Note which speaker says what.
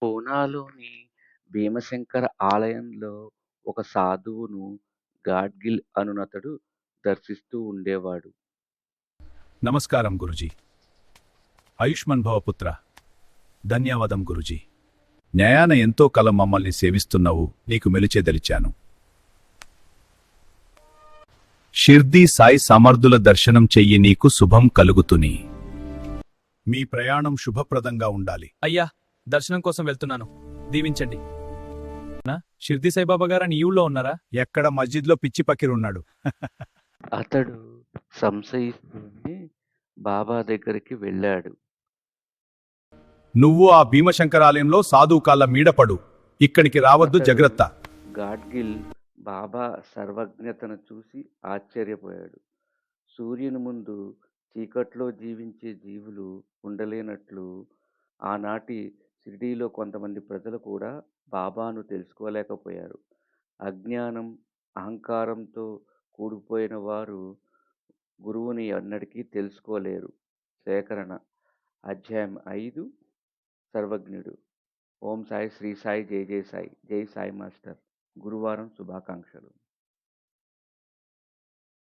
Speaker 1: పూనాలోని భీమశంకర ఆలయంలో ఒక సాధువును గాడ్గిల్ అనునతడు దర్శిస్తూ ఉండేవాడు.
Speaker 2: నమస్కారం గురుజీ. ఆయుష్మన్ భవ పుత్ర. ధన్యవాదం గురుజీ. న్యాయాన ఎంతో కాలం మమ్మల్ని సేవిస్తున్నావు, నీకు మెలిచేదలిచాను. షిర్దీ సాయి సమర్థుల దర్శనం చెయ్యి, నీకు శుభం కలుగుతుని. మీ ప్రయాణం శుభప్రదంగా ఉండాలి.
Speaker 3: అయ్యా, దర్శనం కోసం వెళ్తున్నాను, దీవించండి. షిర్దీ సాయిబాబా గారని ఈ ఊళ్ళో ఉన్నారా?
Speaker 2: ఎక్కడ మస్జిద్లో పిచ్చి పకిరున్నాడు.
Speaker 1: అతడు సంశయిస్తూనే బాబా దగ్గరికి వెళ్ళాడు.
Speaker 2: నువ్వు ఆ భీమశంకరాలయంలో సాధువు కాళ్ళ మీడపడు, ఇక్కడికి రావద్దు,
Speaker 1: అతడు
Speaker 2: జాగ్రత్త.
Speaker 1: గాడ్గిల్ బాబా సర్వజ్ఞతను చూసి ఆశ్చర్యపోయాడు. సూర్యుని ముందు చీకట్లో జీవించే జీవులు ఉండలేనట్లు ఆనాటి షిరిడీలో కొంతమంది ప్రజలు కూడా బాబాను తెలుసుకోలేకపోయారు. అజ్ఞానం, అహంకారంతో కూడిపోయిన వారు గురువుని ఎన్నటికీ తెలుసుకోలేరు. సేకరణ అధ్యాయం 5 సర్వజ్ఞుడు. ఓం సాయి, శ్రీ సాయి, జై జై సాయి, జై సాయి మాస్టర్. గురువారం శుభాకాంక్షలు.